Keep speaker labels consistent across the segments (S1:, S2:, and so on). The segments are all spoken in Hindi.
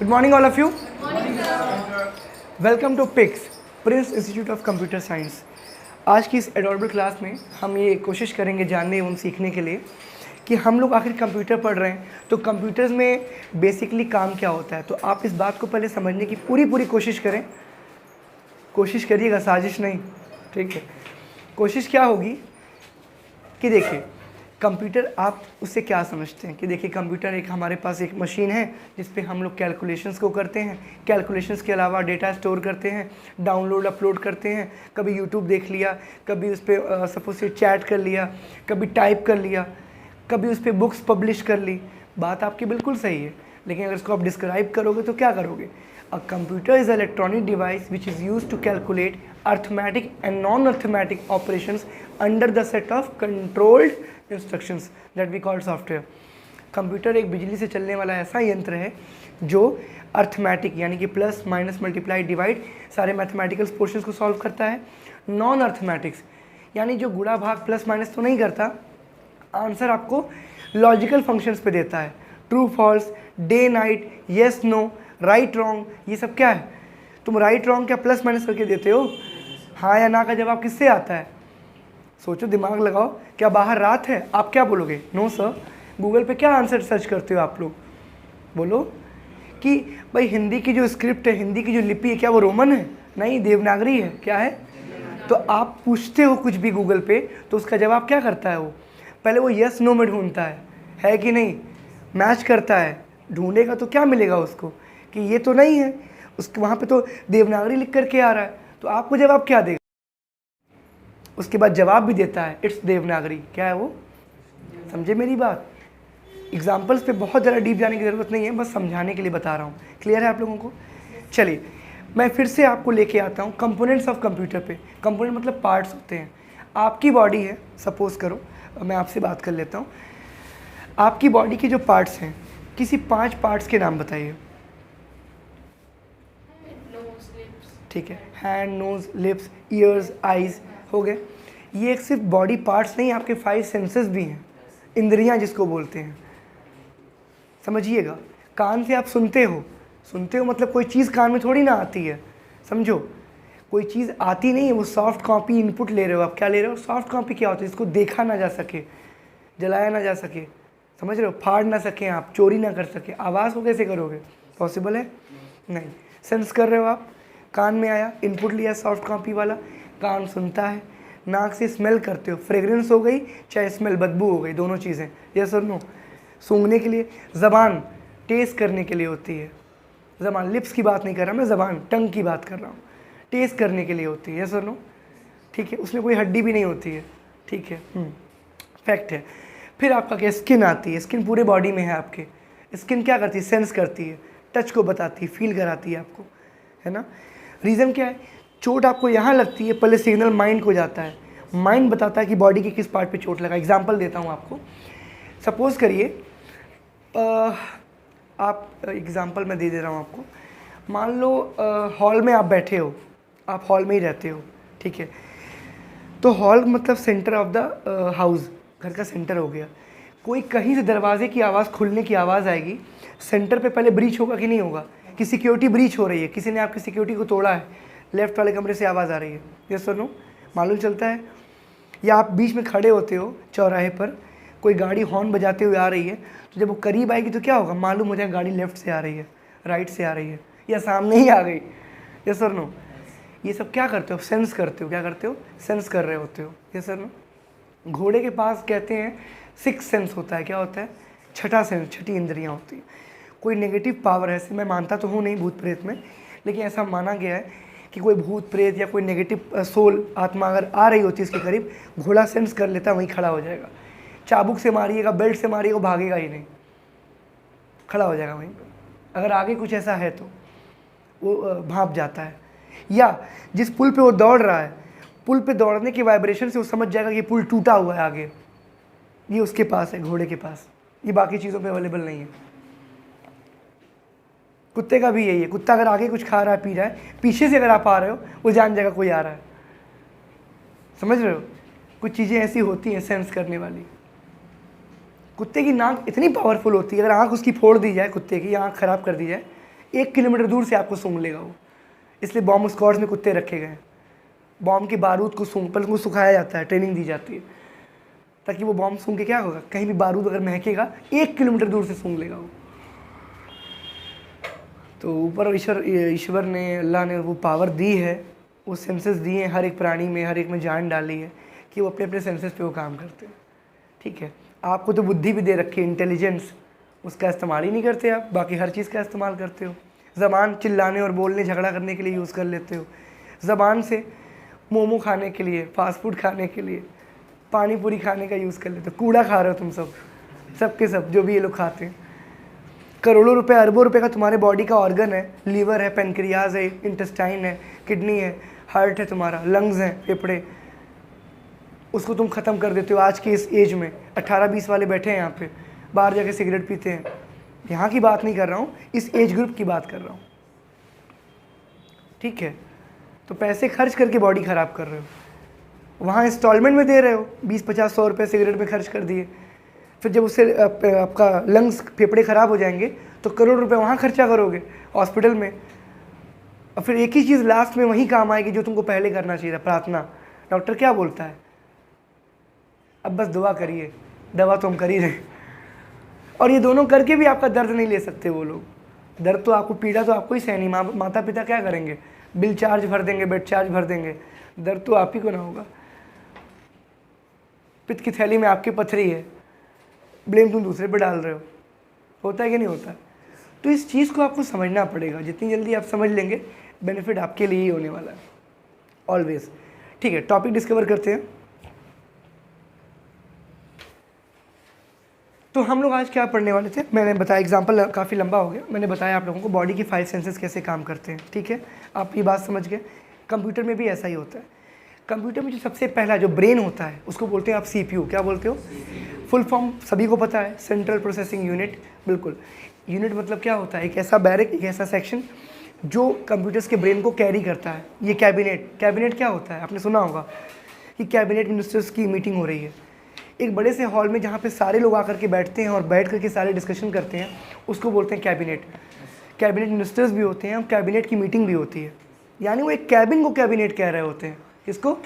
S1: Good morning all of you. Welcome to PICS, Prince institute of computer science. आज की इस एडोरेबल क्लास में हम ये कोशिश करेंगे जानने एवं सीखने के लिए कि हम लोग आखिर कंप्यूटर पढ़ रहे हैं तो कंप्यूटर्स में बेसिकली काम क्या होता है। तो आप इस बात को पहले समझने की पूरी कोशिश करें। कोशिश करिएगा, साजिश नहीं, ठीक है। कोशिश क्या होगी कि देखिए कंप्यूटर आप उससे क्या समझते हैं कि देखिए कंप्यूटर एक हमारे पास एक मशीन है जिस पे हम लोग कैलकुलेशंस को करते हैं। कैलकुलेशंस के अलावा डेटा स्टोर करते हैं, डाउनलोड अपलोड करते हैं। कभी यूट्यूब देख लिया, कभी उस पर सपोज से चैट कर लिया, कभी टाइप कर लिया, कभी उस पर बुक्स पब्लिश कर ली। बात आपकी बिल्कुल सही है, लेकिन अगर इसको आप डिस्क्राइब करोगे तो क्या करोगे? A computer is electronic device which is use to calculate arithmetic and non arithmetic operations under the set of controlled instructions that we called software. Computer एक बिजली से चलने वाला ऐसा यंत्र है जो अर्थमेटिक यानी कि प्लस माइनस मल्टीप्लाई डिवाइड सारे मैथमेटिकल पोर्शंस को सॉल्व करता है। नॉन अर्थमेटिक्स यानी जो गुणा भाग प्लस माइनस तो नहीं करता, आंसर आपको लॉजिकल फंक्शंस पे देता है। True false, day night, yes no, right wrong, ये सब क्या है? तुम राइट रॉन्ग क्या प्लस माइनस करके देते हो? हाँ या ना का जवाब किससे आता है? सोचो, दिमाग लगाओ। क्या बाहर रात है? आप क्या बोलोगे? No sir. गूगल पे क्या आंसर सर्च करते हो आप लोग? बोलो कि भाई हिंदी की जो स्क्रिप्ट है, हिंदी की जो लिपि है, क्या वो रोमन है? नहीं, देवनागरी है। क्या है? तो आप पूछते हो कुछ भी गूगल पे तो उसका जवाब क्या करता है? वो पहले वो यस नो में ढूंढता है कि नहीं, मैच करता है। ढूंढेगा तो क्या मिलेगा उसको कि ये तो नहीं है, उसके वहाँ पे तो देवनागरी लिख करके आ रहा है। तो आपको जवाब क्या देगा? उसके बाद जवाब भी देता है इट्स देवनागरी। क्या है वो? समझे मेरी बात? एग्जाम्पल्स पे बहुत ज़्यादा डीप जाने की ज़रूरत नहीं है, बस समझाने के लिए बता रहा हूँ। क्लियर है आप लोगों को? चलिए मैं फिर से आपको लेके आता हूँ कंपोनेंट्स ऑफ कंप्यूटर पे। कंपोनेंट मतलब पार्ट्स होते हैं। आपकी बॉडी है, सपोज करो मैं आपसे बात कर लेता हूँ। आपकी बॉडी के जो पार्ट्स हैं, किसी 5 पार्ट्स के नाम बताइए। ठीक है, hand, nose, lips, ears, eyes हो गए। ये एक सिर्फ बॉडी पार्ट्स नहीं, आपके 5 सेंसेस भी हैं, इंद्रियां जिसको बोलते हैं। समझिएगा, कान से आप सुनते हो मतलब कोई चीज़ कान में थोड़ी ना आती है। समझो, कोई चीज़ आती नहीं है, वो सॉफ्ट कॉपी इनपुट ले रहे हो। आप क्या ले रहे हो? सॉफ्ट कॉपी क्या होती है? इसको देखा ना जा सके, जलाया ना जा सके, समझ रहे हो? फाड़ ना सकें आप, चोरी ना कर सके। आवाज़ को कैसे करोगे? पॉसिबल है? नहीं। सेंस कर रहे हो आप, कान में आया, इनपुट लिया सॉफ्ट कॉपी वाला, कान सुनता है, नाक से स्मेल करते हो, फ्रेग्रेंस हो गई चाहे स्मेल बदबू हो गई, दोनों चीज़ें। यस और नो? सूंघने के लिए, ज़बान टेस्ट करने के लिए होती है। ज़बान, लिप्स की बात नहीं कर रहा मैं, ज़बान टंग की बात कर रहा हूँ। टेस्ट करने के लिए होती है। यस और नो? ठीक है, उसमें कोई हड्डी भी नहीं होती है। ठीक है, फैक्ट है। फिर आपका क्या, स्किन आती है। स्किन पूरे बॉडी में है आपके। स्किन क्या करती है? सेंस करती है, टच को बताती है, फील कराती है आपको, है ना? रीज़न क्या है? चोट आपको यहाँ लगती है, पहले सिग्नल माइंड को जाता है, माइंड बताता है कि बॉडी के किस पार्ट पे चोट लगा। एग्जांपल देता हूँ आपको। सपोज़ करिए आप, एग्जांपल मैं दे रहा हूँ आपको। मान लो हॉल में आप बैठे हो, आप हॉल में ही रहते हो, ठीक है? तो हॉल मतलब सेंटर ऑफ द हाउस, घर का सेंटर हो गया। कोई कहीं से दरवाजे की आवाज़, खुलने की आवाज़ आएगी, सेंटर पे पहले ब्रीच होगा कि नहीं होगा? कि सिक्योरिटी ब्रीच हो रही है, किसी ने आपकी सिक्योरिटी को तोड़ा है, लेफ्ट वाले कमरे से आवाज़ आ रही है। यस और नो? मालूम चलता है? या आप बीच में खड़े होते हो चौराहे पर, कोई गाड़ी हॉर्न बजाते हुए आ रही है, तो जब वो करीब आएगी तो क्या होगा? मालूम हो जाएगा गाड़ी लेफ्ट से आ रही है, राइट से आ रही है, या सामने ही आ गई। यस और नो? ये सब क्या करते हो? सेंस करते हो। क्या करते हो? सेंस कर रहे होते हो। यस और नो? घोड़े के पास कहते हैं 6 सेंस होता है। क्या होता है? छठा सेंस, छठी इंद्रियाँ होती है। कोई नेगेटिव पावर है, ऐसे मैं मानता तो हूँ नहीं भूत प्रेत में, लेकिन ऐसा माना गया है कि कोई भूत प्रेत या कोई नेगेटिव सोल, आत्मा अगर आ रही होती है इसके करीब, घोड़ा सेंस कर लेता है, वहीं खड़ा हो जाएगा। चाबुक से मारिएगा, बेल्ट से मारिएगा, वो भागेगा ही नहीं, खड़ा हो जाएगा वहीं पर। अगर आगे कुछ ऐसा है तो वो भाप जाता है। या जिस पुल पे वो दौड़ रहा है, पुल पे दौड़ने की वाइब्रेशन से वो समझ जाएगा कि पुल टूटा हुआ है आगे, ये उसके पास है, घोड़े के पास। ये बाकी चीज़ों पे अवेलेबल नहीं है। कुत्ते का भी यही है। कुत्ता अगर आगे कुछ खा रहा है, पी रहा है, पीछे से अगर आप आ रहे हो, वो जान जाएगा कोई आ रहा है। समझ रहे हो? कुछ चीज़ें ऐसी होती हैं सेंस करने वाली। कुत्ते की नाक इतनी पावरफुल होती है, अगर आँख उसकी फोड़ दी जाए, कुत्ते की आँख ख़राब कर दी जाए, 1 किलोमीटर दूर से आपको सूंघ लेगा वो। इसलिए बॉम्ब स्क्वाड्स में कुत्ते रखे गए हैं। बॉम्ब के बारूद को पहले उनको सुखाया जाता है, ट्रेनिंग दी जाती है, ताकि वो बॉम्ब सूंघ के क्या होगा, कहीं भी बारूद अगर महकेगा 1 किलोमीटर दूर से सूंघ लेगा वो। तो ऊपर ईश्वर ने, अल्लाह ने वो पावर दी है, वो सेंसेस दिए हैं हर एक प्राणी में, हर एक में जान डाली है कि वो अपने अपने सेंसेस पे वो काम करते हैं। ठीक है, आपको तो बुद्धि भी दे रखी है, इंटेलिजेंस, उसका इस्तेमाल ही नहीं करते आप, बाकी हर चीज़ का इस्तेमाल करते हो। ज़बान चिल्लाने और बोलने झगड़ा करने के लिए यूज़ कर लेते हो। ज़बान से मोमो खाने के लिए, फास्ट फूड खाने के लिए, पानी पूरी खाने का यूज़ कर लेते हो। कूड़ा खा रहे हो तुम सब के सब, जो भी ये लोग खाते हैं। करोड़ों रुपए, अरबों रुपए का तुम्हारे बॉडी का ऑर्गन है, लीवर है, पेनक्रियाज है, इंटेस्टाइन है, किडनी है, हार्ट है तुम्हारा, लंग्स हैं, फेफड़े, उसको तुम ख़त्म कर देते हो। आज के इस एज में 18-20 वाले बैठे हैं यहाँ पे, बाहर जाके सिगरेट पीते हैं। यहाँ की बात नहीं कर रहा हूँ, इस एज ग्रुप की बात कर रहा हूँ। ठीक है, तो पैसे खर्च करके बॉडी ख़राब कर रहे हो। वहाँ इंस्टॉलमेंट में दे रहे हो, 20-50-100 रुपये सिगरेट में खर्च कर दिए। फिर जब उससे आपका लंग्स, फेफड़े ख़राब हो जाएंगे तो करोड़ रुपए वहाँ खर्चा करोगे हॉस्पिटल में। और फिर एक ही चीज़ लास्ट में वहीं काम आएगी जो तुमको पहले करना चाहिए था, प्रार्थना। डॉक्टर क्या बोलता है, अब बस दुआ करिए, दवा तो हम कर ही रहे। और ये दोनों करके भी आपका दर्द नहीं ले सकते वो लोग। दर्द तो आपको, पीड़ा तो आपको ही सहनी। माता पिता क्या करेंगे, बिल चार्ज भर देंगे, बेड चार्ज भर देंगे, दर्द तो आप ही को ना होगा। पित्त की थैली में आपकी पथरी है, ब्लेम तुम दूसरे पे डाल रहे हो। होता है कि नहीं होता? तो इस चीज़ को आपको समझना पड़ेगा। जितनी जल्दी आप समझ लेंगे, बेनिफिट आपके लिए ही होने वाला है, ऑलवेज। ठीक है, टॉपिक डिस्कवर करते हैं। तो हम लोग आज क्या पढ़ने वाले थे, मैंने बताया, एग्जाम्पल काफ़ी लंबा हो गया, मैंने बताया आप लोगों को बॉडी की 5 सेंसेस कैसे काम करते हैं। ठीक है, आप ये बात समझ गए। कंप्यूटर में भी ऐसा ही होता है। कंप्यूटर में जो सबसे पहला जो ब्रेन होता है उसको बोलते हैं आप CPU। क्या बोलते हो? फुल फॉर्म सभी को पता है, सेंट्रल प्रोसेसिंग यूनिट। बिल्कुल, यूनिट मतलब क्या होता है, एक ऐसा बैरक, एक ऐसा सेक्शन जो कंप्यूटर्स के ब्रेन को कैरी करता है। ये कैबिनेट क्या होता है, आपने सुना होगा कि कैबिनेट मिनिस्टर्स की मीटिंग हो रही है एक बड़े से हॉल में, जहाँ पे सारे लोग आकर के बैठते हैं और बैठ करके सारे डिस्कशन करते हैं, उसको बोलते हैं कैबिनेट। कैबिनेट मिनिस्टर्स भी होते हैं और कैबिनेट की मीटिंग भी होती है, यानी वो एक कैबिन को कैबिनेट कह रहे होते हैं। किसको?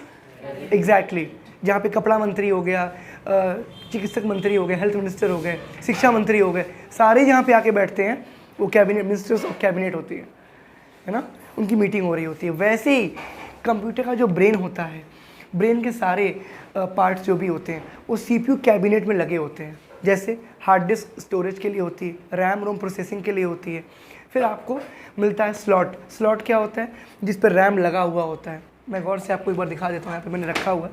S1: एग्जैक्टली, जहाँ पे कपड़ा मंत्री हो गया, चिकित्सक मंत्री हो गए, हेल्थ मिनिस्टर हो गए, शिक्षा मंत्री हो गए, सारे जहाँ पे आके बैठते हैं वो कैबिनेट मिनिस्टर्स और कैबिनेट होती है ना, उनकी मीटिंग हो रही होती है। वैसे ही कंप्यूटर का जो ब्रेन होता है, ब्रेन के सारे पार्ट्स जो भी होते हैं वो CPU कैबिनेट में लगे होते हैं। जैसे हार्ड डिस्क स्टोरेज के लिए होती है, रैम रोम प्रोसेसिंग के लिए होती है। फिर आपको मिलता है स्लॉट क्या होता है, जिस पर रैम लगा हुआ होता है। मैं गौर से आपको एक बार दिखा देता हूँ, यहाँ पे मैंने रखा हुआ है।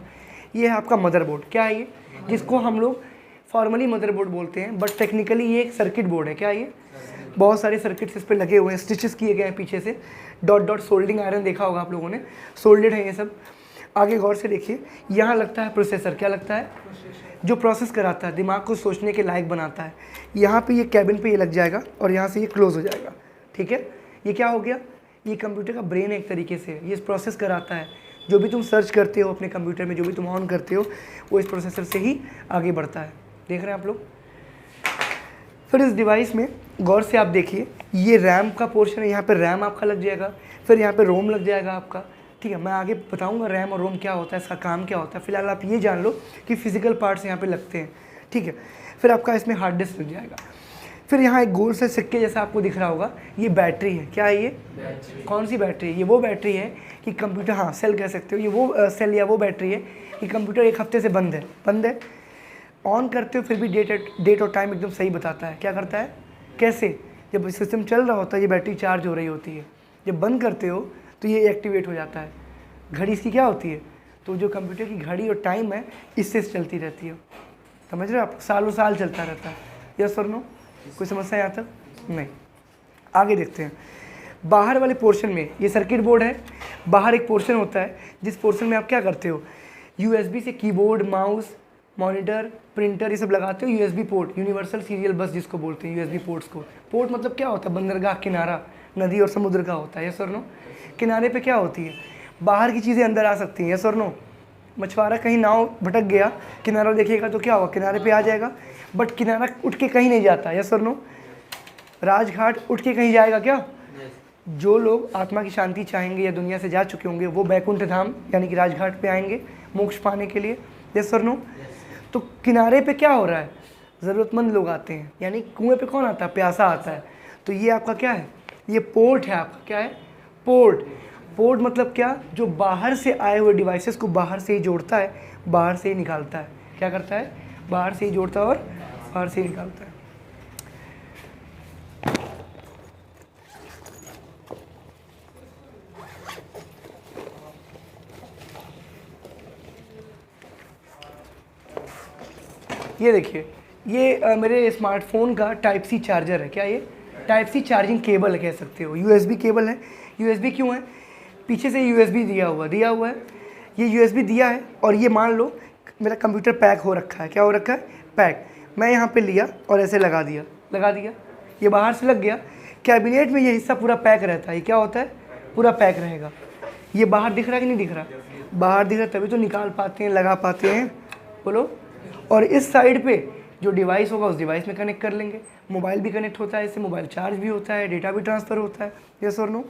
S1: ये है आपका मदरबोर्ड। क्या है ये? जिसको हम लोग फॉर्मली मदरबोर्ड बोलते हैं, बट टेक्निकली ये एक सर्किट बोर्ड है। क्या ये? बहुत सारे सर्किट्स इस पर लगे हुए हैं, स्टिचेस किए गए हैं पीछे से, डॉट सोल्डिंग आयरन देखा होगा आप लोगों ने, सोल्डेड है ये सब। आगे गौर से देखिए, यहाँ लगता है प्रोसेसर। क्या लगता है? जो प्रोसेस कराता है, दिमाग को सोचने के लायक बनाता है। यहाँ पे ये कैबिन पे ये लग जाएगा और यहाँ से ये क्लोज हो जाएगा। ठीक है, ये क्या हो गया? ये कंप्यूटर का ब्रेन है एक तरीके से। ये प्रोसेस कराता है, जो भी तुम सर्च करते हो अपने कंप्यूटर में, जो भी तुम ऑन करते हो, वो इस प्रोसेसर से ही आगे बढ़ता है। देख रहे हैं आप लोग? फिर इस डिवाइस में गौर से आप देखिए, ये रैम का पोर्शन है, यहाँ पे रैम आपका लग जाएगा, फिर यहाँ पे रोम लग जाएगा आपका। ठीक है, मैं आगे बताऊंगा रैम और रोम क्या होता है, इसका काम क्या होता है। फिलहाल आप ये जान लो कि फिजिकल पार्ट्स यहाँ पे लगते हैं। ठीक है, फिर आपका इसमें हार्ड डिस्क लग जाएगा। फिर यहाँ एक गोल से सिक्के जैसा आपको दिख रहा होगा, ये बैटरी है। क्या है ये? कौन सी बैटरी है? ये वो बैटरी है कि कंप्यूटर, हाँ सेल कह सकते हो, ये वो सेल या वो बैटरी है कि कंप्यूटर एक हफ्ते से बंद है, ऑन करते हो फिर भी डेट और टाइम एकदम सही बताता है। क्या करता है? कैसे? जब सिस्टम चल रहा होता है ये बैटरी चार्ज हो रही होती है, जब बंद करते हो तो ये एक्टिवेट हो जाता है। घड़ी इसकी क्या होती है? तो जो कंप्यूटर की घड़ी और टाइम है, इससे चलती रहती है। समझ रहे हो आप? सालों साल चलता रहता है। यस और नो? कोई समस्या यहाँ तक? नहीं। आगे देखते हैं। बाहर वाले पोर्शन में ये सर्किट बोर्ड है, बाहर एक पोर्शन होता है जिस पोर्शन में आप क्या करते हो, USB से कीबोर्ड, माउस, मॉनिटर, प्रिंटर ये सब लगाते हो। USB पोर्ट, यूनिवर्सल सीरियल बस जिसको बोलते हैं, USB पोर्ट्स को। पोर्ट मतलब क्या होता है? बंदरगाह, किनारा, नदी और समुद्र का होता है। यस और नो? किनारे पे क्या होती है? बाहर की चीज़ें अंदर आ सकती हैं। यस और नो? मछुआरा कहीं नाव भटक गया, किनारा देखिएगा तो क्या होगा? किनारे पे आ जाएगा, बट किनारा उठ के कहीं नहीं जाता। यस और नो? राजघाट उठ के कहीं जाएगा क्या? जो लोग आत्मा की शांति चाहेंगे या दुनिया से जा चुके होंगे वो बैकुंठ धाम यानी कि राजघाट पे आएंगे मोक्ष पाने के लिए। यस और नो? तो किनारे पे क्या हो रहा है, ज़रूरतमंद लोग आते हैं, यानी कुएं पे कौन आता है, प्यासा आता है। तो ये आपका क्या है, ये पोर्ट है आपका, क्या है, पोर्ट। पोर्ट मतलब क्या, जो बाहर से आए हुए डिवाइसेस को बाहर से ही जोड़ता है, बाहर से ही निकालता है। क्या करता है, बाहर से ही जोड़ता है और बाहर से ही निकालता है। ये देखिए, ये मेरे स्मार्टफोन का टाइप सी चार्जर है। क्या ये टाइप सी चार्जिंग केबल है, कह सकते हो। यूएसबी केबल है। यूएसबी क्यों है, पीछे से यूएसबी दिया हुआ है। ये यूएसबी दिया है और ये मान लो मेरा कंप्यूटर पैक हो रखा है। क्या हो रखा है, पैक। मैं यहाँ पे लिया और ऐसे लगा दिया, ये बाहर से लग गया। कैबिनेट में ये हिस्सा पूरा पैक रहता है। ये क्या होता है, पूरा पैक रहेगा। ये बाहर दिख रहा है कि नहीं दिख रहा, बाहर दिख रहा तभी तो निकाल पाते हैं, लगा पाते हैं, बोलो। और इस साइड पे जो डिवाइस होगा उस डिवाइस में कनेक्ट कर लेंगे। मोबाइल भी कनेक्ट होता है, इससे मोबाइल चार्ज भी होता है, डेटा भी ट्रांसफ़र होता है। यस और नो?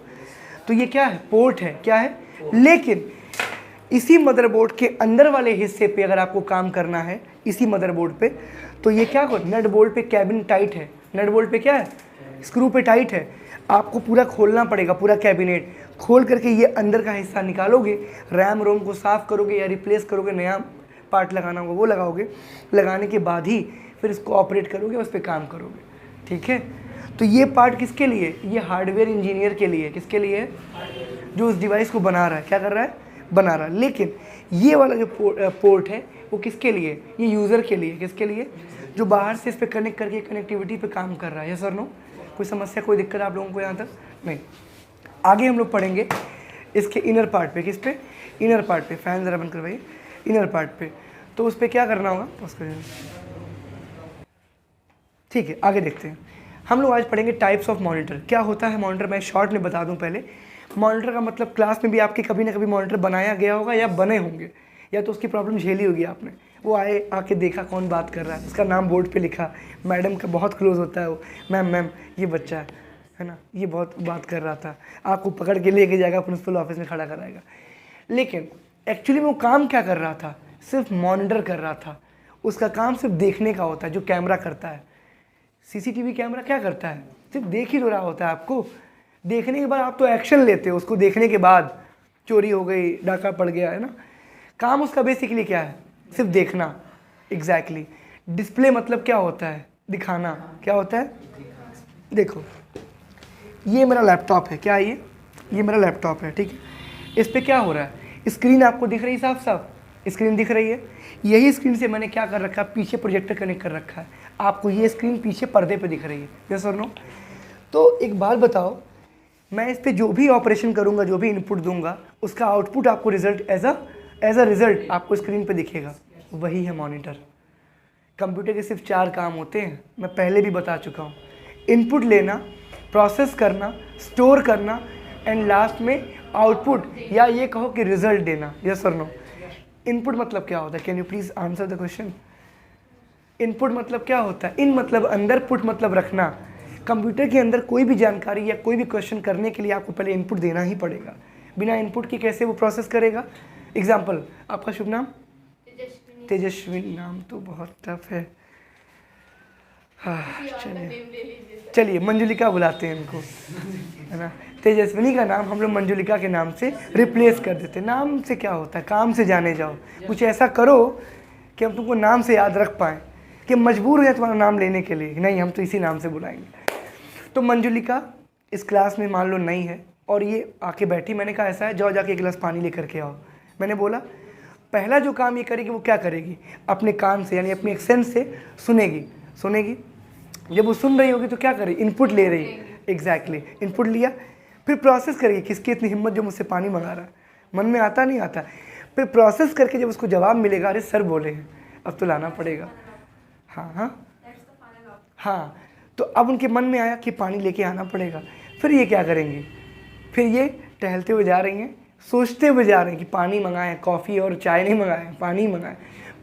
S1: तो ये क्या है, पोर्ट है। क्या है, लेकिन इसी मदरबोर्ड के अंदर वाले हिस्से पे अगर आपको काम करना है, इसी मदरबोर्ड पे, तो ये क्या हो, नट बोल्ट पे कैबिन टाइट है। नट बोल्ट पे क्या है, स्क्रू पे टाइट है। आपको पूरा खोलना पड़ेगा, पूरा कैबिनेट खोल करके ये अंदर का हिस्सा निकालोगे, रैम रोम को साफ़ करोगे या रिप्लेस करोगे, नया पार्ट लगाना होगा वो लगाओगे। लगाने के बाद ही फिर इसको ऑपरेट करोगे, उस पर काम करोगे। ठीक है, तो ये पार्ट किसके लिए, ये हार्डवेयर इंजीनियर के लिए। किसके लिए, जो उस डिवाइस को बना रहा है, क्या कर रहा है, बना रहा है। लेकिन ये वाला जो पोर्ट है वो किसके लिए, ये यूज़र के लिए। किसके लिए, जो बाहर से इस पर कनेक्ट करके कनेक्टिविटी पे काम कर रहा है। यस और नो? कोई समस्या, कोई दिक्कत आप लोगों को यहाँ तक नहीं? आगे हम लोग पढ़ेंगे इसके इनर पार्ट पे। किस पे, इनर पार्ट पे। फैन ज़रा बंद करवाइए, इनर पार्ट पे। तो उस पर क्या करना होगा, उसको ठीक है, आगे देखते हैं। हम लोग आज पढ़ेंगे टाइप्स ऑफ मॉनिटर। क्या होता है मॉनिटर, मैं शॉर्ट में बता दूं पहले। मॉनिटर का मतलब, क्लास में भी आपके कभी ना कभी मॉनिटर बनाया गया होगा या बने होंगे, या तो उसकी प्रॉब्लम झेली होगी आपने। वो आके देखा कौन बात कर रहा है, उसका नाम बोर्ड पे लिखा, मैडम का बहुत क्लोज होता है वो, मैम ये बच्चा है ना, ये बहुत बात कर रहा था, आपको पकड़ के लेके जाएगा प्रिंसिपल ऑफिस में खड़ा कराएगा। लेकिन एक्चुअली में वो काम क्या कर रहा था, सिर्फ मॉनिटर कर रहा था। उसका काम सिर्फ देखने का होता है, जो कैमरा करता है। सीसीटीवी कैमरा क्या करता है, सिर्फ देख ही तो रहा होता है आपको। देखने के बाद आप तो एक्शन लेते हो उसको देखने के बाद, चोरी हो गई, डाका पड़ गया, है ना। काम उसका बेसिकली क्या है, सिर्फ देखना। एग्जैक्टली। डिस्प्ले मतलब क्या होता है, दिखाना। क्या होता है, देखो ये मेरा लैपटॉप है। क्या है ये मेरा लैपटॉप है, ठीक है। इस पर क्या हो रहा है, स्क्रीन आपको दिख रही है, साफ साफ स्क्रीन दिख रही है। यही स्क्रीन से मैंने क्या कर रखा है, पीछे प्रोजेक्टर कनेक्ट कर रखा है। आपको ये स्क्रीन पीछे पर्दे पे दिख रही है। यस और नो? तो एक बात बताओ, मैं इस पर जो भी ऑपरेशन करूँगा, जो भी इनपुट दूंगा, उसका आउटपुट आपको रिजल्ट एज अ रिजल्ट आपको स्क्रीन पे दिखेगा। वही है मॉनिटर। कंप्यूटर के सिर्फ 4 काम होते हैं, मैं पहले भी बता चुका हूँ। इनपुट लेना, प्रोसेस करना, स्टोर करना, एंड लास्ट में आउटपुट या ये कहो कि रिजल्ट देना। यस और नो? इनपुट मतलब क्या होता है, can you please answer the question. Input मतलब क्या होता है, इन मतलब अंदर, पुट मतलब रखना। कंप्यूटर के अंदर कोई भी जानकारी या कोई भी क्वेश्चन करने के लिए आपको पहले इनपुट देना ही पड़ेगा। बिना इनपुट के कैसे वो प्रोसेस करेगा। एग्जाम्पल, आपका शुभ नाम, तेजस्विनी। नाम तो बहुत टफ है। हाँ, चलिए मंजुलिका बुलाते हैं इनको, है ना। तेजस्विनी का नाम हम लोग मंजुलिका के नाम से रिप्लेस कर देते। नाम से क्या होता है, काम से जाने जाओ। कुछ ऐसा करो कि हम तुमको नाम से याद रख पाएँ, कि मजबूर हो जाए तुम्हारा नाम लेने के लिए, नहीं हम तो इसी नाम से बुलाएंगे। तो मंजुलिका इस क्लास में मान लो नई है और ये आके बैठी। मैंने कहा ऐसा है, जाओ जाके एक गिलास पानी लेकर के आओ। मैंने बोला पहला जो काम ये करेगी वो क्या करेगी, अपने कान से यानी अपने सेंस से सुनेगी। जब वो सुन रही होगी तो क्या करेगी, इनपुट ले रही है। एग्जैक्टली, इनपुट लिया, फिर प्रोसेस करेगी। किसकी इतनी हिम्मत जो मुझसे पानी मंगा रहा है, मन में आता नहीं आता। फिर प्रोसेस करके जब उसको जवाब मिलेगा, अरे सर बोले हैं अब तो लाना पड़ेगा। हाँ, तो अब उनके मन में आया कि पानी लेके आना पड़ेगा। फिर ये क्या करेंगी, फिर ये टहलते हुए जा रही हैं, सोचते हुए जा रहे हैं कि पानी मंगाएं, कॉफ़ी और चाय नहीं मंगाएं, पानी मंगाएं।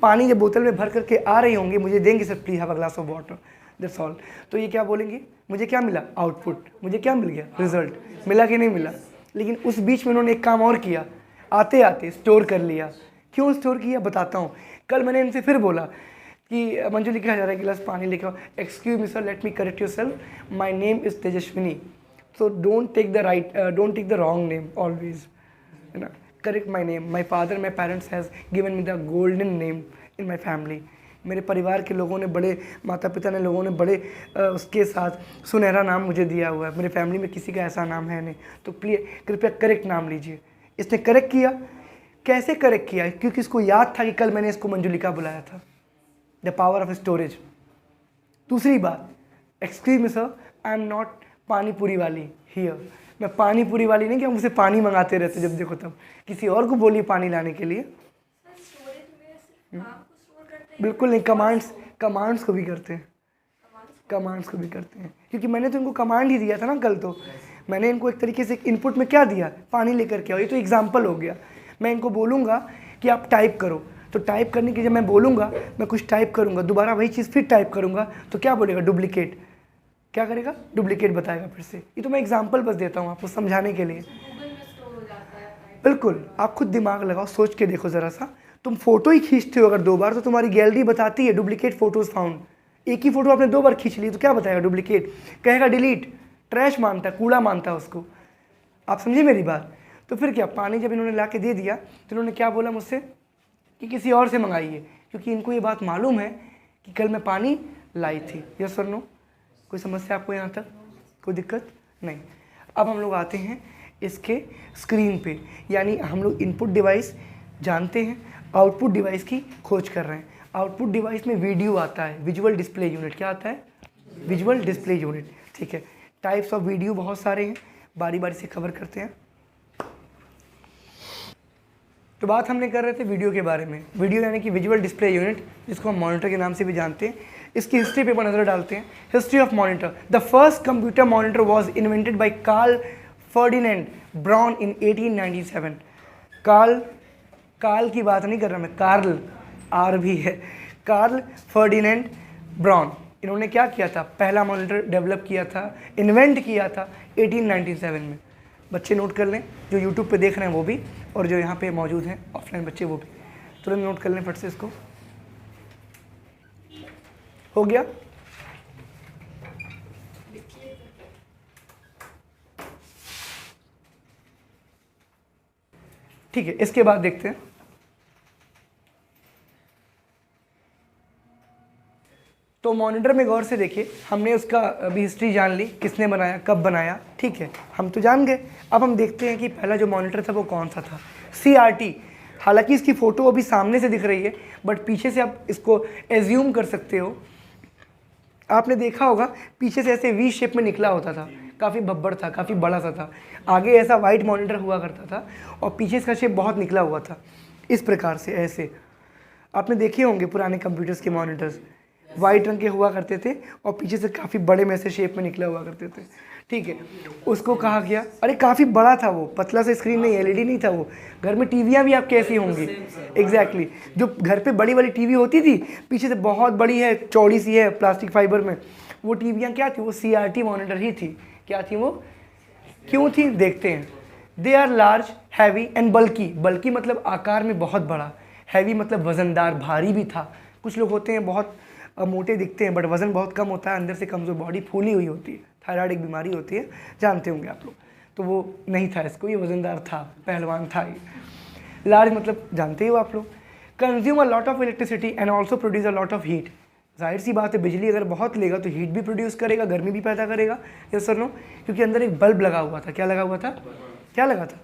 S1: पानी जब बोतल में भर करके आ रही होंगी, मुझे देंगे sir please have a glass of water, that's all. तो ये क्या बोलेंगे, मुझे क्या मिला, आउटपुट, मुझे क्या मिल गया, रिजल्ट। मिला कि नहीं मिला। लेकिन उस बीच में उन्होंने एक काम और किया, आते आते स्टोर कर लिया। क्यों स्टोर किया बताता हूँ। कल मैंने इनसे फिर बोला कि मंजू लिखा जा रहा है गिलास पानी लेके आओ। Excuse me sir, let me correct yourself, my name is Tejaswini, so don't take the wrong name always, है ना। Correct my name, my father, my parents has given me the golden name in my family. मेरे परिवार के लोगों ने, बड़े माता पिता ने, लोगों ने बड़े उसके साथ सुनहरा नाम मुझे दिया हुआ है। मेरे फैमिली में किसी का ऐसा नाम है नहीं, तो प्लीज़ कृपया करेक्ट नाम लीजिए। इसने करेक्ट किया। कैसे करेक्ट किया, क्योंकि इसको याद था कि कल मैंने इसको मंजुलिका बुलाया था। The power of storage. दूसरी बात, excuse me sir, I am not पानी पूरी वाली हियर। मैं पानी पूरी वाली नहीं, कि हम उसे पानी मंगाते रहते जब देखो तब। किसी और को बोलिए पानी लाने के लिए। बिल्कुल नहीं, कमांड्स को भी करते हैं, कमांड्स को भी करते हैं, क्योंकि मैंने तो इनको कमांड ही दिया था ना कल। तो मैंने इनको एक तरीके से इनपुट में क्या दिया, पानी लेकर के आओ। ये तो एग्जाम्पल हो गया। मैं इनको बोलूँगा कि आप टाइप करो, तो टाइप करने की जब मैं बोलूँगा, मैं कुछ टाइप करूँगा, दोबारा वही चीज़ फिर टाइप करूँगा, तो क्या बोलेगा, डुप्लीकेट। क्या करेगा, डुप्लीकेट बताएगा फिर से। ये तो मैं एग्जाम्पल बस देता हूँ आपको समझाने के लिए। बिल्कुल, आप खुद दिमाग लगाओ, सोच के देखो ज़रा सा। तुम फोटो ही खींचते हो अगर 2 बार, तो तुम्हारी गैलरी बताती है डुप्लीकेट फोटोज फाउंड। एक ही फोटो आपने 2 बार खींच ली तो क्या बताएगा, डुप्लीकेट। कहेगा डिलीट, ट्रैश मानता है, कूड़ा मानता है उसको। आप समझे मेरी बात। तो फिर क्या, पानी जब इन्होंने ला के दे दिया तो इन्होंने क्या बोला मुझसे कि किसी और से मंगाइए, क्योंकि इनको ये बात मालूम है कि कल मैं पानी लाई थी। यस और नो। कोई समस्या आपको यहाँ तक, कोई दिक्कत नहीं। अब हम लोग आते हैं इसके स्क्रीन पे, यानी हम लोग इनपुट डिवाइस जानते हैं, आउटपुट डिवाइस की खोज कर रहे हैं। आउटपुट डिवाइस में वीडियो आता है, विजुअल डिस्प्ले यूनिट। क्या आता है, विजुअल डिस्प्ले यूनिट। ठीक है, टाइप्स ऑफ वीडियो बहुत सारे हैं, बारी बारी से कवर करते हैं। तो बात हमने कर रहे थे वीडियो के बारे में। वीडियो यानी कि विजुअल डिस्प्ले यूनिट, जिसको हम मॉनिटर के नाम से भी जानते हैं। इसकी हिस्ट्री पे नज़र डालते हैं। History of monitor. The first computer monitor was invented by Karl Ferdinand Braun इन 1897। कार्ल की बात नहीं कर रहा मैं, कार्ल, आर भी है। कार्ल फर्डिनेंड ब्राउन, इन्होंने क्या किया था, पहला मॉनिटर डेवलप किया था, इन्वेंट किया था 1897 में। बच्चे नोट कर लें, जो यूट्यूब पे देख रहे हैं वो भी, और जो यहाँ पे मौजूद हैं ऑफलाइन बच्चे वो भी, तुरंत नोट कर लें फट से इसको। हो गया। ठीक है, इसके बाद देखते हैं। तो मॉनिटर में गौर से देखिए, हमने उसका अभी हिस्ट्री जान ली, किसने बनाया, कब बनाया। ठीक है, हम तो जान गए। अब हम देखते हैं कि पहला जो मॉनिटर था वो कौन सा था, CRT। हालांकि इसकी फ़ोटो अभी सामने से दिख रही है, बट पीछे से आप इसको एज्यूम कर सकते हो। आपने देखा होगा पीछे से ऐसे वी शेप में निकला होता था, काफ़ी भब्बड़ था, काफ़ी बड़ा सा था। आगे ऐसा वाइट मॉनिटर हुआ करता था और पीछे इसका शेप बहुत निकला हुआ था, इस प्रकार से ऐसे। आपने देखे होंगे पुराने कंप्यूटर्स के मॉनिटर्स, वाइट रंग के हुआ करते थे और पीछे से काफ़ी बड़े में से शेप में निकला हुआ करते थे। ठीक है, उसको कहा गया, अरे काफ़ी बड़ा था वो, पतला सा स्क्रीन नहीं, LED नहीं था वो। घर में टीवियाँ भी आप कैसी होंगी, एग्जैक्टली जो घर पे बड़ी वाली टीवी होती थी, पीछे से बहुत बड़ी है, चौड़ी सी है, प्लास्टिक फाइबर में, वो टीवियाँ क्या थी, वो CRT मॉनिटर ही थी। क्या थी वो, क्यों थी, देखते हैं। They are large, heavy and bulky. Bulky मतलब आकार में बहुत बड़ा, हैवी मतलब वजनदार, भारी भी था। कुछ लोग होते हैं बहुत मोटे दिखते हैं बट वज़न बहुत कम होता है, अंदर से कमज़ोर, बॉडी फूली हुई होती है, थायराइड एक बीमारी होती है, जानते होंगे आप लोग। तो वो नहीं था इसको, ये वज़नदार था, पहलवान था ये। लार्ज मतलब जानते हो आप लोग। Consume a lot of electricity and also produce a lot of heat. जाहिर सी बात है, बिजली अगर बहुत लेगा तो हीट भी प्रोड्यूस करेगा, गर्मी भी पैदा करेगा। यस सर नो, क्योंकि अंदर एक बल्ब लगा हुआ था। क्या लगा हुआ था, क्या लगा था,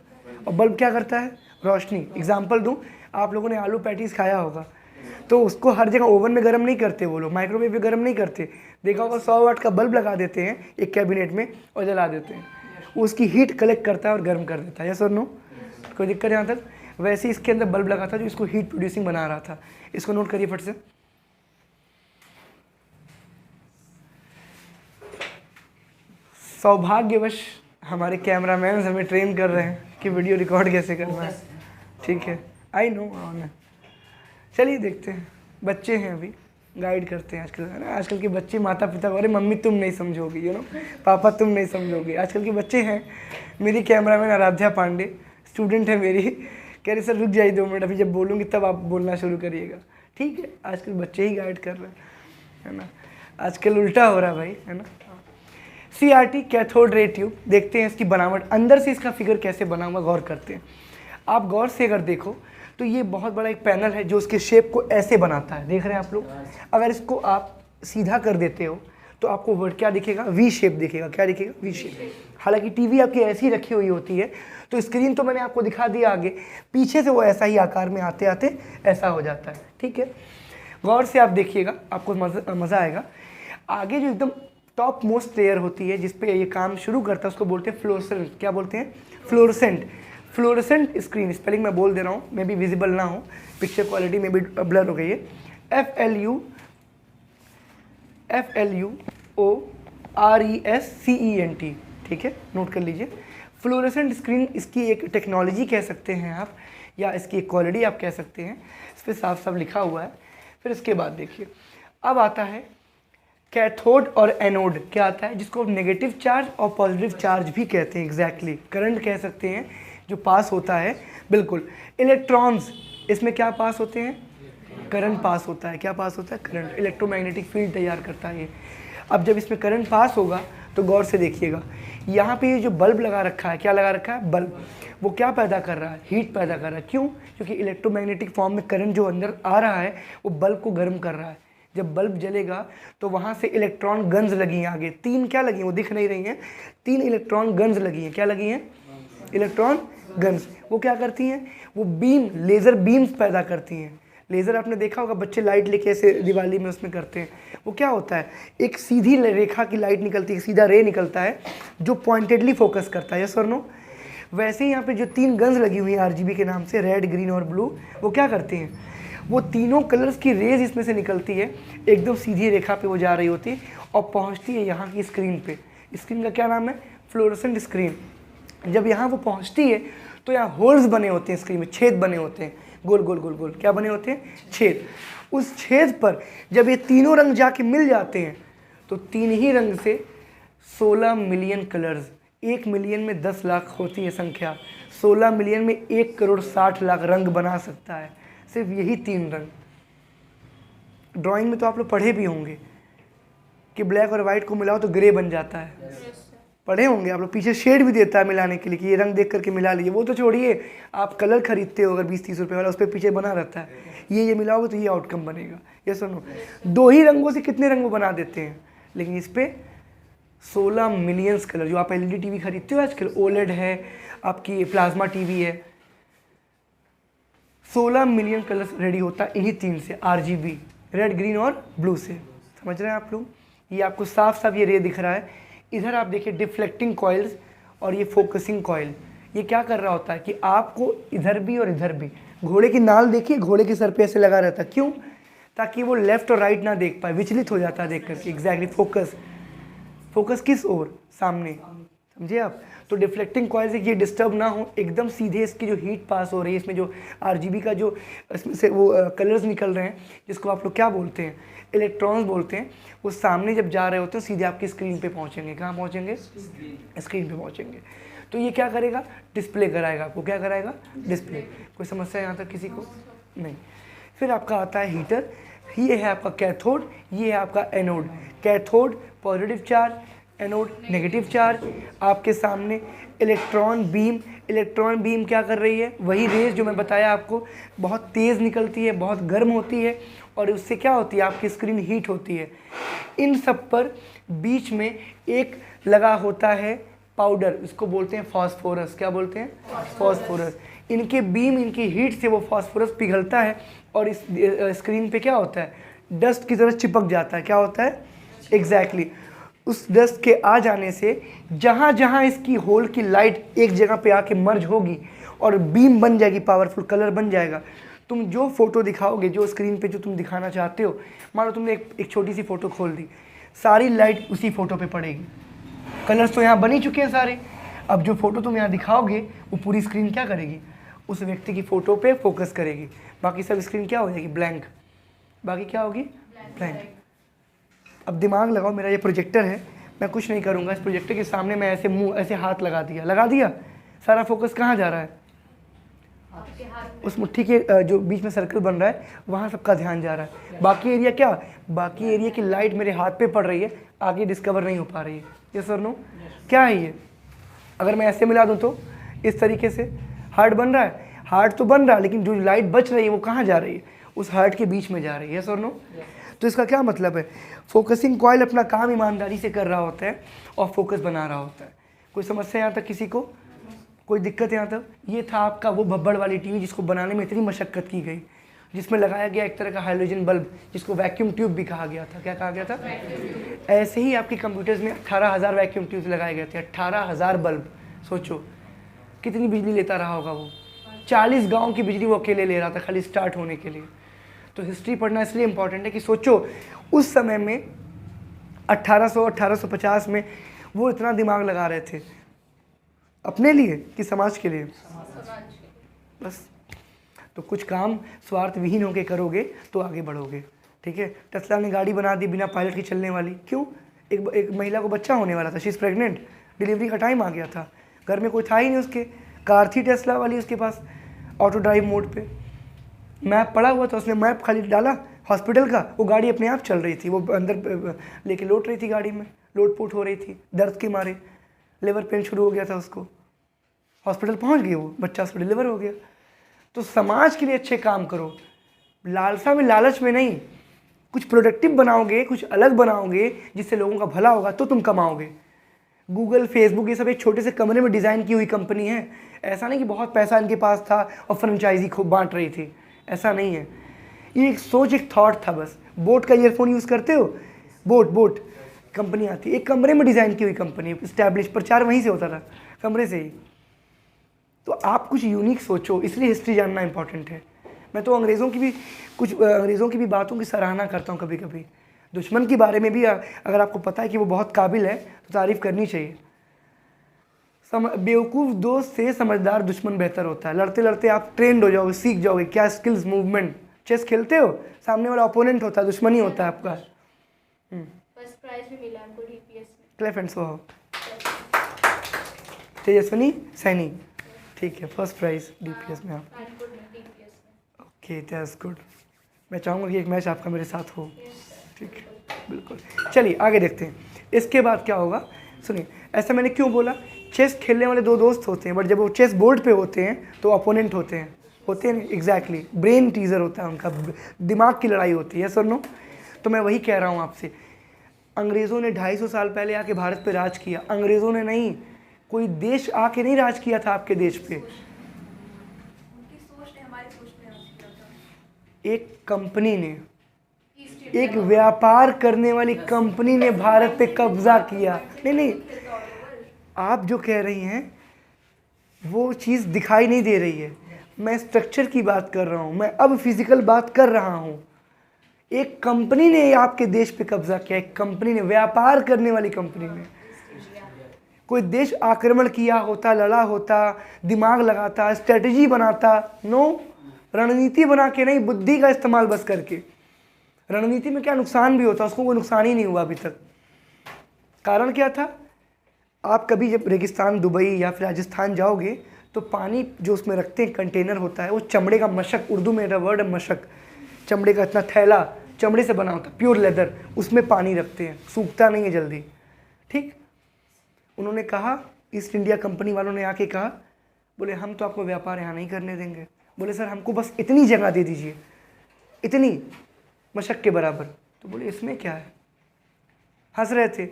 S1: और बल्ब क्या करता है, रोशनी। एग्जाम्पल दूँ, आप लोगों ने आलू पैटीज खाया होगा, तो उसको हर जगह ओवन में गर्म नहीं करते वो लोग, माइक्रोवेव में गर्म नहीं करते। देखा होगा 100 वाट का बल्ब लगा देते हैं एक कैबिनेट में और जला देते हैं, वो उसकी हीट कलेक्ट करता है और गर्म कर देता है। यस और नो, कोई दिक्कत यहाँ तक। वैसे इसके अंदर बल्ब लगा था जो इसको हीट प्रोड्यूसिंग बना रहा था। इसको नोट करिए फट से। सौभाग्यवश हमारे कैमरामैन हमें ट्रेन कर रहे हैं कि वीडियो रिकॉर्ड कैसे करना है। ठीक है, आई नो। चलिए देखते हैं, बच्चे हैं अभी, गाइड करते हैं आजकल, है ना। आजकल के बच्चे माता पिता को, अरे मम्मी तुम नहीं समझोगी, यू नो, पापा तुम नहीं समझोगे। आजकल के बच्चे हैं। मेरी कैमरामैन आराध्या पांडे स्टूडेंट है मेरी, कह रही सर रुक जाइए 2 मिनट, अभी जब बोलूँगी तब आप बोलना शुरू करिएगा। ठीक है, आजकल बच्चे ही गाइड कर रहे हैं, है ना। आजकल उल्टा हो रहा है भाई, है ना। CRT कैथोड रे ट्यूब, देखते हैं इसकी बनावट, अंदर से इसका फिगर कैसे बना हुआ गौर करते हैं। आप गौर से अगर देखो तो ये बहुत बड़ा एक पैनल है जो उसके शेप को ऐसे बनाता है, देख रहे हैं आप लोग। अगर इसको आप सीधा कर देते हो तो आपको वर्ड क्या दिखेगा, वी शेप दिखेगा। क्या दिखेगा, वी शेप। हालांकि टीवी आपकी ऐसी रखी हुई होती है तो स्क्रीन तो मैंने आपको दिखा दिया आगे, पीछे से वो ऐसा ही आकार में आते आते ऐसा हो जाता है। ठीक है, गौर से आप देखिएगा, आपको मज़ा आएगा। आगे जो एकदम टॉप मोस्ट लेयर होती है जिसपे ये काम शुरू करता है उसको बोलते हैं फ्लोरेसेंट। क्या बोलते हैं, फ्लोरेसेंट। फ्लोरेसेंट स्क्रीन, स्पेलिंग मैं बोल दे रहा हूँ, मे भी विजिबल ना हो, पिक्चर क्वालिटी में भी ब्लर हो गई है। FLUORESCENT, ठीक है, नोट कर लीजिए। फ्लोरेसेंट स्क्रीन, इसकी एक टेक्नोलॉजी कह सकते हैं आप, या इसकी एक क्वालिटी आप कह सकते हैं। इस पर साफ साफ लिखा हुआ है। फिर इसके बाद देखिए, अब आता है कैथोड और एनोड। क्या आता है, जिसको नेगेटिव चार्ज और पॉजिटिव चार्ज भी कहते हैं। एग्जैक्टली करंट कह सकते हैं जो पास होता है, बिल्कुल। इलेक्ट्रॉन्स, इसमें क्या पास होते हैं, करंट पास होता है। क्या पास होता है, करंट। इलेक्ट्रोमैग्नेटिक फील्ड तैयार करता है ये। अब जब इसमें करंट पास होगा तो गौर से देखिएगा, यहाँ पे ये जो बल्ब लगा रखा है, क्या लगा रखा है, बल्ब, वो क्या पैदा कर रहा है, हीट पैदा कर रहा है। क्यों, क्योंकि इलेक्ट्रोमैग्नेटिक फॉर्म में करंट जो अंदर आ रहा है वो बल्ब को गर्म कर रहा है। जब बल्ब जलेगा तो वहाँ से इलेक्ट्रॉन गन्स लगी हैं आगे, 3 क्या लगी हैं, वो दिख नहीं रही हैं, 3 इलेक्ट्रॉन गन्स लगी हैं। क्या लगी हैं, इलेक्ट्रॉन गन्स। वो क्या करती हैं, वो बीम, लेज़र बीम्स पैदा करती हैं। लेज़र आपने देखा होगा, बच्चे लाइट लेके ऐसे दिवाली में उसमें करते हैं। वो क्या होता है, एक सीधी रेखा की लाइट निकलती है, सीधा रे निकलता है जो पॉइंटेडली फोकस करता है। यस और नो। वैसे ही यहाँ पे जो 3 गन्स लगी हुई हैं RGB के नाम से, रेड, ग्रीन और ब्लू, वो क्या करती हैं, वो तीनों कलर्स की रेज इसमें से निकलती है, एकदम सीधी रेखा पे वो जा रही होती है और पहुंचती है यहाँ की स्क्रीन पे। स्क्रीन का क्या नाम है, फ्लोरेसेंट स्क्रीन। जब यहाँ वो पहुंचती है तो यहाँ होल्स बने होते हैं स्क्रीन में, छेद बने होते हैं, गोल गोल गोल गोल। क्या बने होते हैं, छेद। उस छेद पर जब ये तीनों रंग जाके मिल जाते हैं तो 3 ही रंग से 16 मिलियन कलर्स, 1 मिलियन में 10 लाख होती है संख्या, 16 मिलियन में 1 करोड़ 60 लाख रंग बना सकता है सिर्फ यही 3 रंग। ड्राइंग में तो आप लोग पढ़े भी होंगे कि ब्लैक और वाइट को मिलाओ तो ग्रे बन जाता है। पढ़े होंगे आप लोग, पीछे शेड भी देता है मिलाने के लिए कि ये रंग देख करके मिला लीजिए। वो तो छोड़िए, आप कलर खरीदते हो अगर 20-30 रुपये वाला, उस पर पीछे बना रहता है ये मिलाओगे तो ये आउटकम बनेगा। ये सुनो, 2 ही रंगों से कितने रंग वो बना देते हैं, लेकिन इस पर 16 मिलियंस कलर। जो आप LED TV खरीदते हो आजकल, OLED है, आपकी प्लाज्मा TV है, 16 मिलियन कलर्स रेडी होता है इन्हीं 3 से, RGB, रेड, ग्रीन और ब्लू से। समझ रहे हैं आप लोग। ये आपको साफ साफ ये रे दिख रहा है। इधर आप देखिए डिफ्लेक्टिंग कॉइल्स और ये फोकसिंग कॉइल। ये क्या कर रहा होता है कि आपको इधर भी और इधर भी, घोड़े की नाल देखिए, घोड़े के सर पे ऐसे लगा रहता है। क्यों, ताकि वो लेफ्ट और राइट ना देख पाए, विचलित हो जाता है देख करके। एग्जैक्टली, फोकस, फोकस किस ओर, सामने। समझे आप। तो डिफ्लेक्टिंग कॉइल से ये डिस्टर्ब ना हो, एकदम सीधे इसकी जो हीट पास हो रही है, इसमें जो RGB का जो इसमें से वो कलर्स निकल रहे हैं, जिसको आप लोग क्या बोलते हैं, इलेक्ट्रॉन्स बोलते हैं, वो सामने जब जा रहे होते हैं सीधे आपकी स्क्रीन पे पहुंचेंगे। कहाँ पहुंचेंगे, स्क्रीन पे पहुंचेंगे। तो ये क्या करेगा, डिस्प्ले कराएगा आपको। क्या कराएगा, डिस्प्ले। कोई समस्या यहाँ तक किसी को नहीं। फिर आपका आता है हीटर। ये है आपका कैथोड, ये है आपका anode. Cathode positive charge, anode negative charge. आपके सामने इलेक्ट्रॉन बीम। इलेक्ट्रॉन बीम क्या कर रही है, वही रेज जो मैं बताया आपको, बहुत तेज़ निकलती है, बहुत गर्म होती है और उससे क्या होती है, आपकी स्क्रीन हीट होती है। इन सब पर बीच में एक लगा होता है पाउडर, इसको बोलते हैं फास्फोरस। क्या बोलते हैं, फास्फोरस। इनके बीम, इनकी हीट से वो फास्फोरस पिघलता है और इस स्क्रीन पे क्या होता है, डस्ट की तरह चिपक जाता है। क्या होता है, एग्जैक्टली। उस डस्ट के आ जाने से जहाँ जहाँ इसकी होल की लाइट एक जगह पे आके मर्ज होगी और बीम बन जाएगी, पावरफुल कलर बन जाएगा। तुम जो फोटो दिखाओगे, जो स्क्रीन पे जो तुम दिखाना चाहते हो, मान लो तुमने एक छोटी सी फोटो खोल दी, सारी लाइट उसी फोटो पे पड़ेगी। कलर्स तो यहाँ बन ही चुके हैं सारे। अब जो फोटो तुम यहाँ दिखाओगे वो पूरी स्क्रीन क्या करेगी, उस व्यक्ति की फ़ोटो पे फोकस करेगी। बाकी सब स्क्रीन क्या हो जाएगी, ब्लैंक। बाकी क्या होगी, ब्लाइंड। अब दिमाग लगाओ, मेरा ये प्रोजेक्टर है, मैं कुछ नहीं करूँगा, इस प्रोजेक्टर के सामने मैं ऐसे मुंह ऐसे हाथ लगा दिया, सारा फोकस कहाँ जा रहा है? उस मुट्ठी के जो बीच में सर्कल बन रहा है वहाँ सबका ध्यान जा रहा है। बाकी एरिया क्या? बाकी एरिया की लाइट मेरे हाथ पे पड़ रही है, आगे डिस्कवर नहीं हो पा रही है। यस और नो? क्या है ये? अगर मैं ऐसे मिला दूँ तो इस तरीके से हार्ट बन रहा है, हार्ट तो बन रहा है लेकिन जो लाइट बच रही है वो कहाँ जा रही है? उस हार्ट के बीच में जा रही है। यस और नो? तो इसका क्या मतलब है? फोकसिंग कॉइल अपना काम ईमानदारी से कर रहा होता है और फोकस बना रहा होता है। कोई समस्या यहाँ तक किसी को? कोई दिक्कत यहाँ तक? ये था आपका वो भब्बड़ वाली टीवी जिसको बनाने में इतनी मशक्क़त की गई, जिसमें लगाया गया एक तरह का हाइड्रोजन बल्ब, जिसको वैक्यूम ट्यूब भी कहा गया था। क्या कहा गया था? ऐसे ही आपके कंप्यूटर्स में 18,000 वैक्यूम ट्यूब्स लगाए गए थे, 18,000 बल्ब। सोचो कितनी बिजली लेता रहा होगा वो। 40 गाँव की बिजली वो अकेले ले रहा था खाली स्टार्ट होने के लिए। तो हिस्ट्री पढ़ना इसलिए इम्पॉर्टेंट है कि सोचो उस समय में 1850 में वो इतना दिमाग लगा रहे थे अपने लिए कि समाज के लिए? बस। तो कुछ काम स्वार्थ विहीन होकर करोगे तो आगे बढ़ोगे। ठीक है, टेस्ला ने गाड़ी बना दी बिना पायलट की चलने वाली। क्यों? एक महिला को बच्चा होने वाला था, शी इज़ प्रेग्नेंट, डिलीवरी का टाइम आ गया था, घर में कोई था ही नहीं उसके, कार थी टेस्ला वाली उसके पास ऑटो ड्राइव मोड पे, मैप पड़ा हुआ था, उसने मैप खाली डाला हॉस्पिटल का, वो गाड़ी अपने आप चल रही थी, वो अंदर लेके लौट रही थी, गाड़ी में लोट पोट हो रही थी, दर्द के मारे लेबर पेन शुरू हो गया था उसको, हॉस्पिटल पहुंच गई, वो बच्चा उसको डिलीवर हो गया। तो समाज के लिए अच्छे काम करो, लालसा में लालच में नहीं, कुछ प्रोडक्टिव बनाओगे, कुछ अलग बनाओगे जिससे लोगों का भला होगा तो तुम कमाओगे। गूगल, फेसबुक, ये सब एक छोटे से कमरे में डिज़ाइन की हुई कंपनी है। ऐसा नहीं कि बहुत पैसा इनके पास था और फ्रेंचाइजी खूब बांट रही थी, ऐसा नहीं है। ये एक सोच, एक थॉट था बस। बोट का ईयरफोन यूज़ करते हो? बोट कंपनी आती है, एक कमरे में डिज़ाइन की हुई कंपनी, इस्टेब्लिश, प्रचार वहीं से होता था, कमरे से ही। तो आप कुछ यूनिक सोचो, इसलिए हिस्ट्री जानना इंपॉर्टेंट है। मैं तो अंग्रेज़ों की भी बातों की सराहना करता हूँ कभी कभी। दुश्मन के बारे में भी अगर आपको पता है कि वो बहुत काबिल है तो तारीफ़ करनी चाहिए। बेवकूफ़ दोस्त से समझदार दुश्मन बेहतर होता है। लड़ते लड़ते आप ट्रेंड हो जाओगे, सीख जाओगे क्या स्किल्स, मूवमेंट। चेस खेलते हो, सामने वाला ओपोनेंट होता है, दुश्मन ही होता है आपका।
S2: फर्स्ट प्राइज भी मिला हमको डीपीएस में।
S1: क्लेफ एंड सो तेजस्विनी सैनी, ठीक है, फर्स्ट प्राइज डीपीएस में आप। Okay, that's good. मैं चाहूँगा कि एक मैच आपका मेरे साथ हो। ठीक है, बिल्कुल। चलिए आगे देखते हैं। इसके बाद क्या होगा, सुनिए। ऐसा मैंने क्यों बोला? चेस खेलने वाले दो दोस्त होते हैं, बट जब वो चेस बोर्ड पे होते हैं तो अपोनेंट होते हैं एग्जैक्टली। ब्रेन टीजर होता है उनका, दिमाग की लड़ाई होती है। Sir no? तो मैं वही कह रहा हूँ आपसे, अंग्रेज़ों ने 250 साल पहले आके भारत पे राज किया। अंग्रेज़ों ने नहीं, कोई देश आके नहीं राज किया था आपके देश पे। एक कंपनी ने, एक व्यापार करने वाली कंपनी ने भारत पे कब्जा किया। नहीं, आप जो कह रही हैं वो चीज़ दिखाई नहीं दे रही है। मैं स्ट्रक्चर की बात कर रहा हूँ, मैं अब फिजिकल बात कर रहा हूँ। एक कंपनी ने आपके देश पे कब्जा किया, एक कंपनी ने, व्यापार करने वाली कंपनी ने। कोई देश आक्रमण किया होता, लड़ा होता, दिमाग लगाता, स्ट्रेटजी बनाता, नो, रणनीति बना के नहीं, बुद्धि का इस्तेमाल बस करके। रणनीति में क्या नुकसान भी होता, उसको कोई नुकसान ही नहीं हुआ अभी तक। कारण क्या था? आप कभी जब रेगिस्तान, दुबई या फिर राजस्थान जाओगे तो पानी जो उसमें रखते हैं, कंटेनर होता है, वो चमड़े का मशक, उर्दू में वर्ड है मशक, चमड़े का इतना थैला, चमड़े से बना होता है, प्योर लेदर, उसमें पानी रखते हैं, सूखता नहीं है जल्दी। ठीक, उन्होंने कहा, ईस्ट इंडिया कंपनी वालों ने आके कहा, बोले हम तो आपको व्यापार यहाँ नहीं करने देंगे। बोले सर हमको बस इतनी जगह दे दीजिए, इतनी मशक के बराबर। तो बोले इसमें क्या है? हंस रहे थे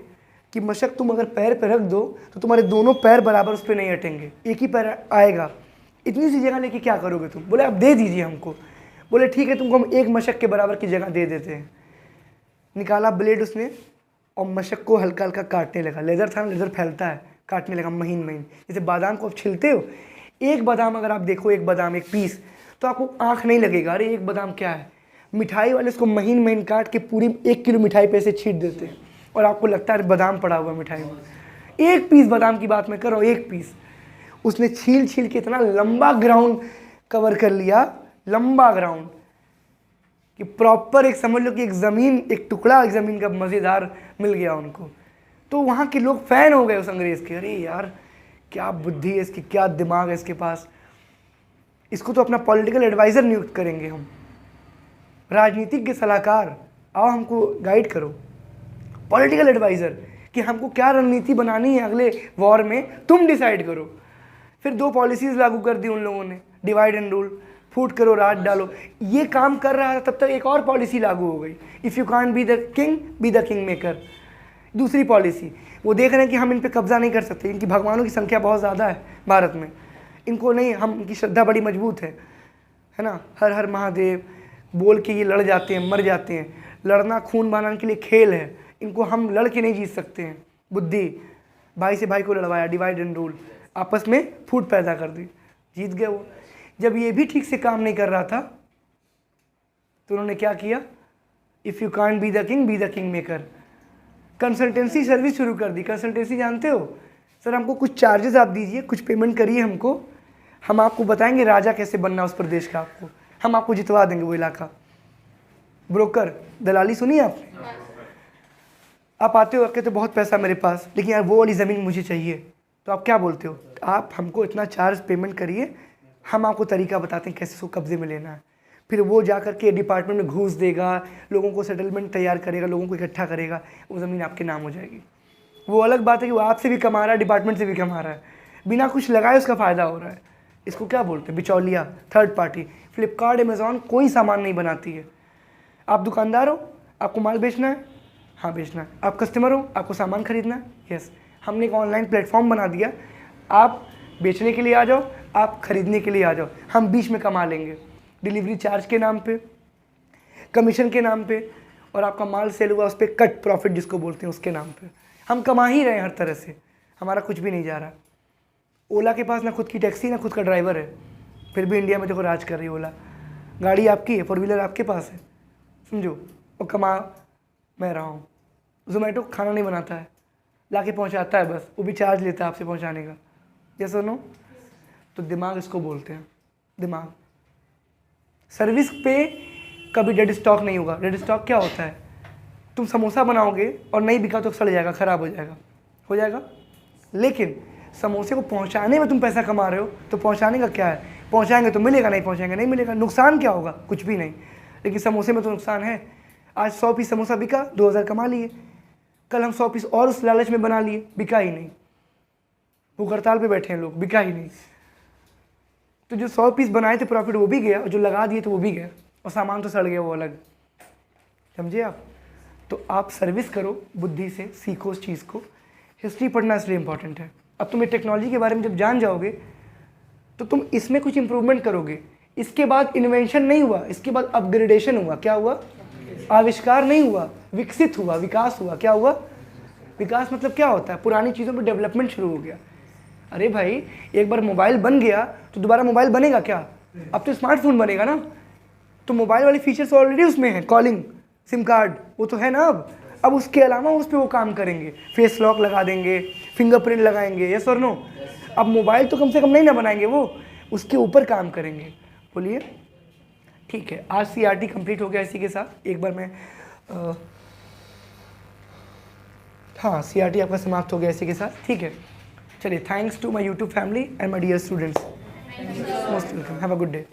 S1: कि मशक तुम अगर पैर पे रख दो तो तुम्हारे दोनों पैर बराबर उस पर नहीं हटेंगे, एक ही पैर आएगा, इतनी सी जगह लेके क्या करोगे तुम? बोले आप दे दीजिए हमको। बोले ठीक है, तुमको हम एक मशक के बराबर की जगह दे देते हैं। निकाला ब्लेड उसने और मशक को हल्का हल्का काटने लगा। लेदर था ना, लेदर फैलता है, काटने लगा महीन महीन। जैसे बादाम को आप छिलते हो, एक बादाम अगर आप देखो, एक बादाम, एक पीस, तो आपको आँख नहीं लगेगा, अरे एक बादाम क्या है। मिठाई वाले उसको महीन महीन काट के पूरी 1 किलो मिठाई पे से छीट देते हैं और आपको लगता है बादाम पड़ा हुआ मिठाई में। एक पीस बादाम की बात मैं कर रहा हूँ, एक पीस उसने छील छील के इतना लंबा ग्राउंड कवर कर लिया, लंबा ग्राउंड। कि प्रॉपर एक समझ लो कि एक ज़मीन, एक टुकड़ा एक ज़मीन का मज़ेदार मिल गया उनको। तो वहाँ के लोग फ़ैन हो गए उस अंग्रेज़ के, अरे यार क्या बुद्धि है इसकी, क्या दिमाग है इसके पास, इसको तो अपना पॉलिटिकल एडवाइज़र नियुक्त करेंगे हम, राजनीतिक के सलाहकार, आओ हमको गाइड करो, पॉलिटिकल एडवाइज़र कि हमको क्या रणनीति बनानी है अगले वॉर में, तुम डिसाइड करो। फिर 2 पॉलिसीज़ लागू कर दी उन लोगों ने, डिवाइड एंड रूल, फूट करो राज डालो। ये काम कर रहा था तब तक एक और पॉलिसी लागू हो गई, if you can't be the king be the king maker. दूसरी पॉलिसी, वो देख रहे हैं कि हम इन पे कब्जा नहीं कर सकते, इनकी भगवानों की संख्या बहुत ज़्यादा है भारत में, इनको नहीं, हम इनकी श्रद्धा बड़ी मजबूत है ना, हर हर महादेव बोल के ये लड़ जाते हैं, मर जाते हैं। लड़ना खून बहाने के लिए खेल है, इनको हम लड़ के नहीं जीत सकते हैं। बुद्धि, भाई से भाई को लड़वाया, डिवाइड एंड रूल, आपस में फूट पैदा कर दी, जीत गए वो। जब ये भी ठीक से काम नहीं कर रहा था तो उन्होंने क्या किया, if you can't be the king be the king maker, consultancy service शुरू कर दी। कंसल्टेंसी जानते हो, सर हमको कुछ चार्जेस आप दीजिए, कुछ पेमेंट करिए हमको, हम आपको बताएंगे राजा कैसे बनना उस प्रदेश का, हम आपको जितवा देंगे वो इलाका। ब्रोकर, दलाली सुनी आपने? आप आते हो कहते बहुत पैसा मेरे पास, लेकिन यार वो वाली ज़मीन मुझे चाहिए, तो आप क्या बोलते हो, आप हमको इतना चार्ज पेमेंट करिए, हम आपको तरीका बताते हैं कैसे उसको कब्जे में लेना है। फिर वो जा कर के डिपार्टमेंट में घूस देगा, लोगों को सेटलमेंट तैयार करेगा, लोगों को इकट्ठा करेगा, वो ज़मीन आपके नाम हो जाएगी। वो अलग बात है कि वो आपसे भी कमा रहा है, डिपार्टमेंट से भी कमा रहा है, बिना कुछ लगाए उसका फ़ायदा हो रहा है। इसको क्या बोलते हैं, बिचौलिया, थर्ड पार्टी। फ्लिपकार्ट, अमेज़ॉन कोई सामान नहीं बनाती है। आप दुकानदार हो, आपको माल बेचना है, हाँ बेचना है। आप कस्टमर हो, आपको सामान खरीदना है, यस। हमने एक ऑनलाइन प्लेटफॉर्म बना दिया, आप बेचने के लिए आ जाओ, आप खरीदने के लिए आ जाओ, हम बीच में कमा लेंगे, डिलीवरी चार्ज के नाम पे, कमीशन के नाम पे, और आपका माल सेल हुआ उस पर कट प्रॉफिट जिसको बोलते हैं उसके नाम पे हम कमा ही रहे हैं हर तरह से, हमारा कुछ भी नहीं जा रहा। ओला के पास ना खुद की टैक्सी ना खुद का ड्राइवर है, फिर भी इंडिया में देखो राज कर रही है ओला। गाड़ी आपकी है, 4 व्हीलर आपके पास है, समझो, और कमा मैं रहा हूँ। जोमेटो खाना नहीं बनाता है, ला के पहुँचाता है बस, वो भी चार्ज लेता है आपसे पहुँचाने का, यस और नो। तो दिमाग इसको बोलते हैं, दिमाग। सर्विस पे कभी डेड स्टॉक नहीं होगा। डेड स्टॉक क्या होता है, तुम समोसा बनाओगे और नहीं बिका तो सड़ जाएगा, ख़राब हो जाएगा। लेकिन समोसे को पहुंचाने में तुम पैसा कमा रहे हो, तो पहुंचाने का क्या है, पहुंचाएंगे तो मिलेगा, नहीं पहुंचाएंगे नहीं मिलेगा, नुकसान क्या होगा, कुछ भी नहीं। लेकिन समोसे में तो नुकसान है। आज 100 पीस समोसा बिका, 2000 कमा लिए, कल हम 100 पीस और उस लालच में बना लिए, बिका ही नहीं, वो हड़ताल पे बैठे हैं लोग, बिका ही नहीं। तो जो 100 पीस बनाए थे प्रॉफिट वो भी गया, और जो लगा दिए तो वो भी गया, और सामान तो सड़ गया वो अलग, समझे आप। तो आप सर्विस करो बुद्धि से, सीखो उस चीज़ को। हिस्ट्री पढ़ना इसलिए इंपॉर्टेंट है। अब तुम्हें टेक्नोलॉजी के बारे में जब जान जाओगे तो तुम इसमें कुछ इंप्रूवमेंट करोगे। इसके बाद इन्वेंशन नहीं हुआ, इसके बाद अपग्रेडेशन हुआ। क्या हुआ, आविष्कार नहीं हुआ, विकसित हुआ, विकास हुआ। क्या हुआ, विकास मतलब क्या होता है, पुरानी चीज़ों पर डेवलपमेंट शुरू हो गया। अरे भाई एक बार मोबाइल बन गया तो दोबारा मोबाइल बनेगा क्या, अब तो स्मार्टफोन बनेगा ना। तो मोबाइल वाले फीचर्स ऑलरेडी उसमें हैं, कॉलिंग, सिम कार्ड, वो तो है ना। अब उसके अलावा उस पर वो काम करेंगे, फेस लॉक लगा देंगे, फिंगरप्रिंट लगाएंगे, यस और नो। अब मोबाइल तो कम से कम नहीं ना बनाएंगे, वो उसके ऊपर काम करेंगे। बोलिए, ठीक है। आज CRT कंप्लीट हो गया इसी के साथ। एक बार मैं हाँ CRT आपका समाप्त हो गया इसी के साथ, ठीक है। चलिए, thanks to my YouTube family and my dear students, most welcome, have a good day.